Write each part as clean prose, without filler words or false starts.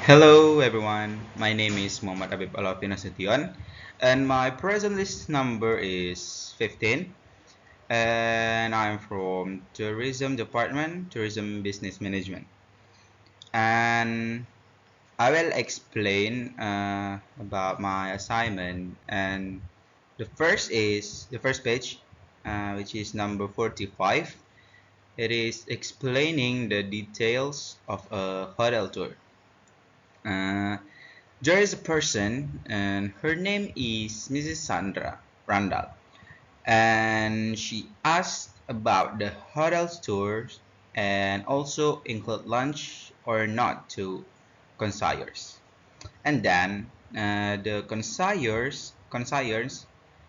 Hello everyone, my name is Muhammad Habib Alafin Nasution and my present list number is 15 and I'm from Tourism Department, Tourism Business Management, and I will explain about my assignment. And the first page, which is number 45. It is explaining the details of a hotel tour. uh, There is a person, and her name is Mrs. Sandra Randall, and she asked about the hotel tours and also include lunch or not to concierge. And then the concierge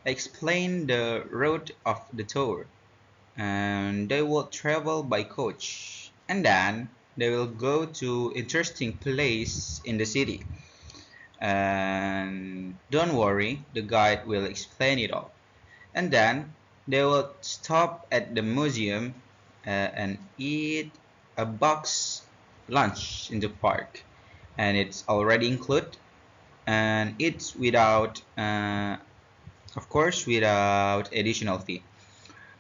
explain the route of the tour, and they will travel by coach, and then they will go to interesting place in the city. And don't worry, the guide will explain it all. And then they will stop at the museum and eat a box lunch in the park, and it's already included, and it's without of course without additional fee.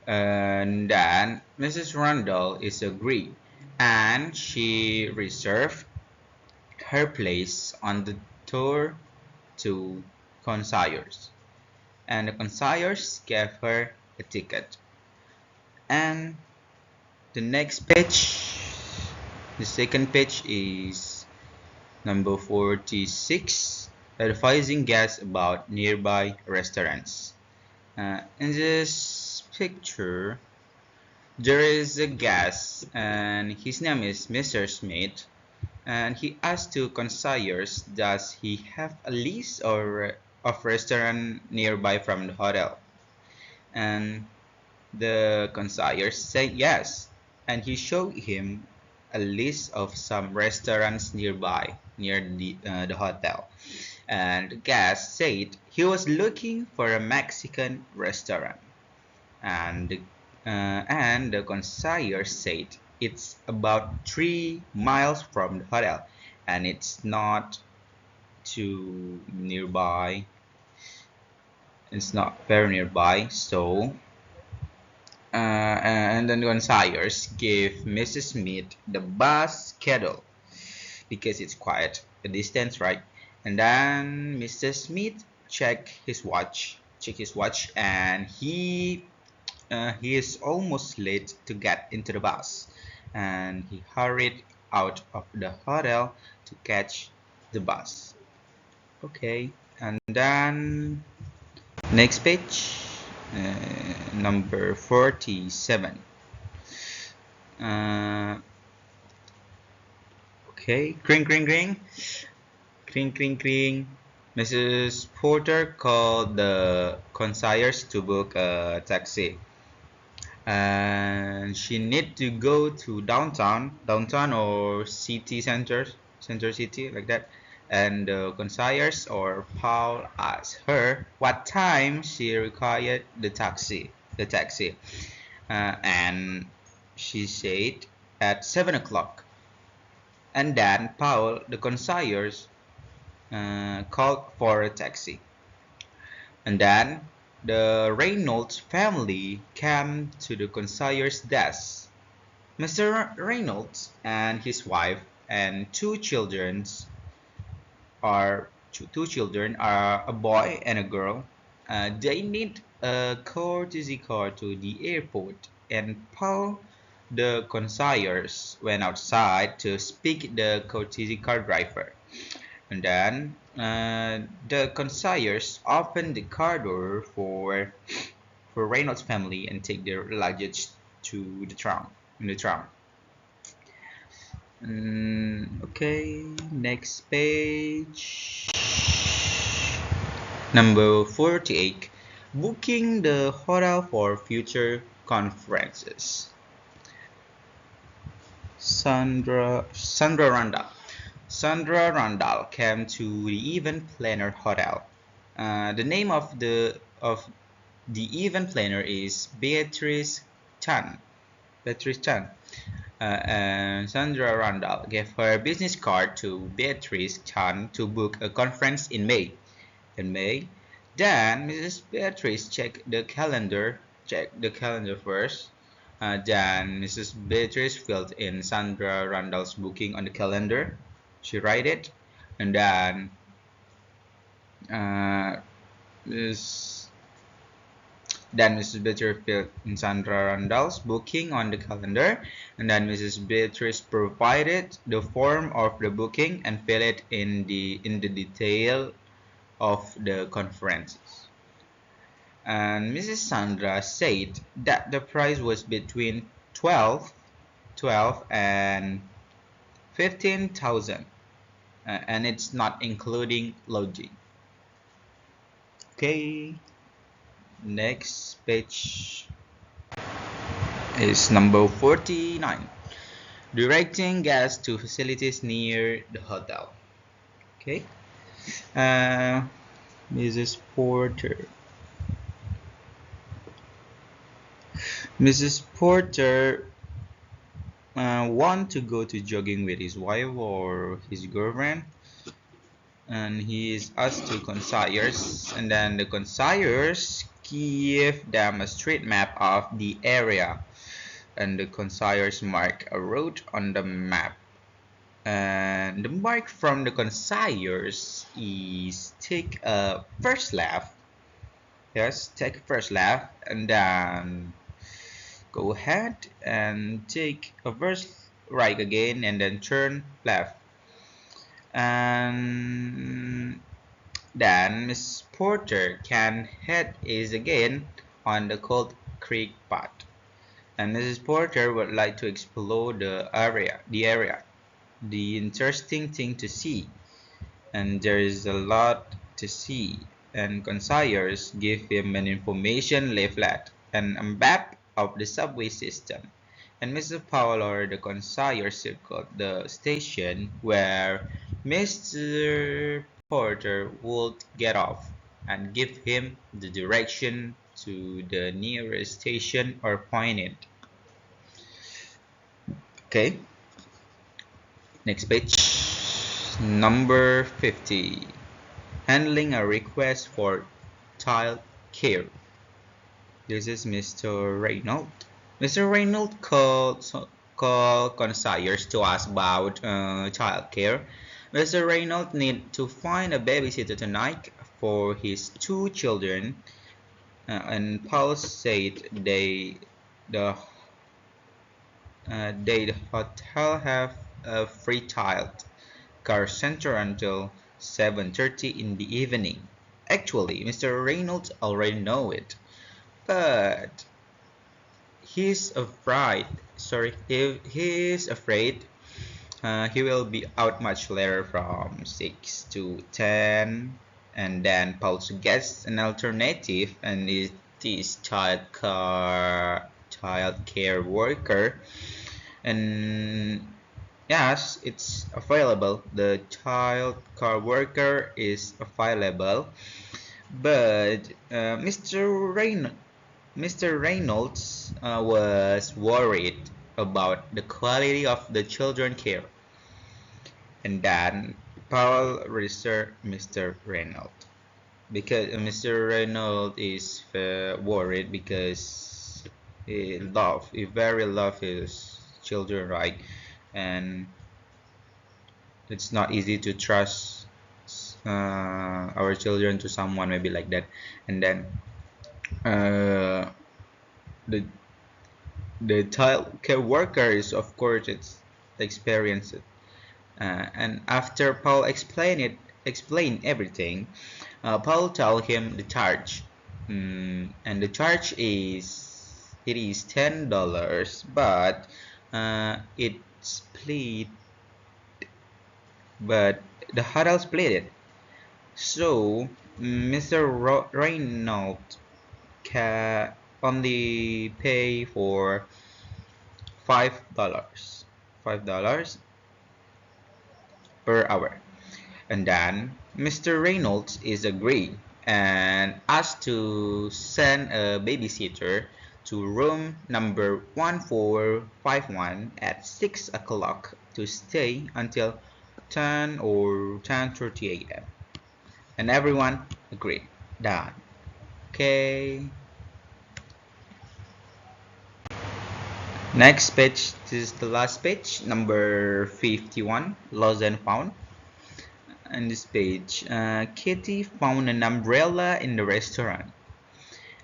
And then Mrs. Rundle is agreed, and she reserved her place on the tour to concierge, and the concierge gave her a ticket. And the next page, the second page, is number 46, advising guests about nearby restaurants. In this picture, there is a guest, and his name is Mr. Smith, and he asked to concierge, does he have a list or of restaurant nearby from the hotel? And the concierge said yes, and he showed him a list of some restaurants nearby near the hotel. And the guest said he was looking for a Mexican restaurant, and the concierge said it's about 3 miles from the hotel, and it's not too nearby. It's not very nearby, so and then concierge gave Mrs. Smith the bus schedule because it's quite a distance, right? And then Mr. Smith checked his watch, and he is almost late to get into the bus, and he hurried out of the hotel to catch the bus. Okay, and then next page, number 47. Uh, okay, kring kring kring, kring kring kring. Mrs. Porter called the concierge to book a taxi, and she need to go to downtown or city center city like that. And the concierge or Paul asked her what time she required the taxi, and she said at 7 o'clock. And then Paul, the concierge, called for a taxi. And then the Reynolds family came to the concierge's desk. Mr. Reynolds and his wife and two children are a boy and a girl. They need a courtesy car to the airport, and Paul, the concierge, went outside to speak the courtesy car driver. And then the concierge opened the car door for Reynolds' family and take their luggage to the tram. In the tram. Okay, next page. Number 48. Booking the hotel for future conferences. Sandra Randall. Sandra Randall came to the event planner hotel. The name of the event planner is Beatrice Chan. Beatrice Chan. And Sandra Randall gave her business card to Beatrice Chan to book a conference in May. Then Mrs. Beatrice checked the calendar first. Then Mrs. Beatrice filled in Sandra Randall's booking on the calendar. She write it, and then uh, Miss then Mrs. Beatrice filled in Sandra Randall's booking on the calendar, and then Mrs. Beatrice provided the form of the booking and filled it in the detail of the conferences. And Mrs. Sandra said that the price was between 12 and 15,000, and it's not including lodging. Okay, next page is number 49. Directing guests to facilities near the hotel. Okay, Mrs. Porter. Mrs. Porter want to go to jogging with his wife or his girlfriend, and he is asked to concierge, and then the concierge give them a street map of the area, and the concierge mark a road on the map, and the mark from the concierge is take a first left. Yes, take first left, and then go ahead and take a first right again, and then turn left. And then Miss Porter can head east again on the Cold Creek path. And Mrs. Porter would like to explore the area, the interesting thing to see. And there is a lot to see. And concierge give him an information leaflet and a map of the subway system. And Mr. Fowler, the concierge, circled the station where Mr. Porter would get off and give him the direction to the nearest station or point. Okay, next page, number 50. Handling a request for child care. This is Mr. Reynolds. Mr. Reynolds called concierge to ask about child care. Mr. Reynolds need to find a babysitter tonight for his two children, and Paul said the hotel have a free child care center until 7:30 in the evening. Actually, Mr. Reynolds already know it, but he's afraid. He will be out much later from 6 to 10, and then Paul suggests an alternative, and it is child care worker. And yes, it's available. The child care worker is available, but Mr. Reynolds was worried about the quality of the children care, and then Paul researched Mr. Reynolds because Mr. Reynolds is worried because he very love his children, right? And it's not easy to trust our children to someone maybe like that. And then the child care worker is, of course, it's experienced, and after Paul explain everything, Paul told him the charge, and the charge is $10, but it split, but the hotel split it, so Mr. Reynolds can only pay for $5 per hour. And then Mr. Reynolds is agreed and asked to send a babysitter to room number 1451 at 6 o'clock to stay until 10 or 10:30 a.m. And everyone agreed. Done. Okay. Next page, this is the last page, number 51, lost and found. On this page, Kitty found an umbrella in the restaurant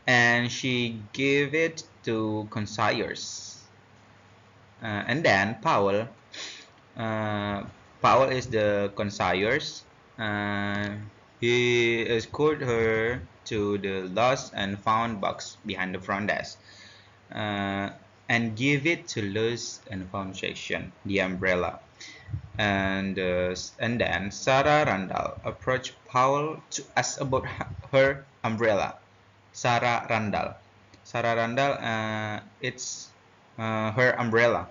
and she gave it to concierge. And then Paul is the concierge. Uh, he escorted her to the lost and found box behind the front desk uh, and give it to lost and found section, the umbrella. And then Sarah Randall approached Paul to ask about her umbrella. Sarah Randall. Sarah Randall, it's her umbrella.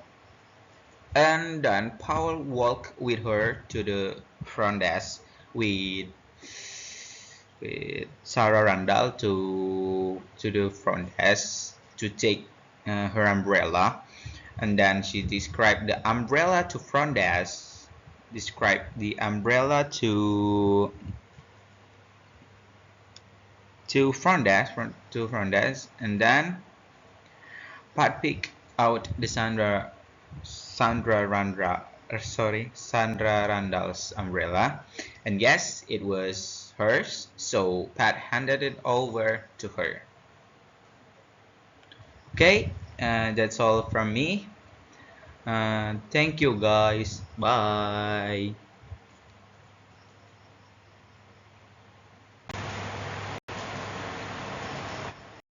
And then Paul walked with her to the front desk with Sarah Randall to the front desk to take her umbrella, and then she described the umbrella to front desk. Described the umbrella to front desk, and then Pat picked out the Sandra Randall's umbrella, and yes, it was hers. So Pat handed it over to her. Okay, that's all from me. Thank you guys. Bye.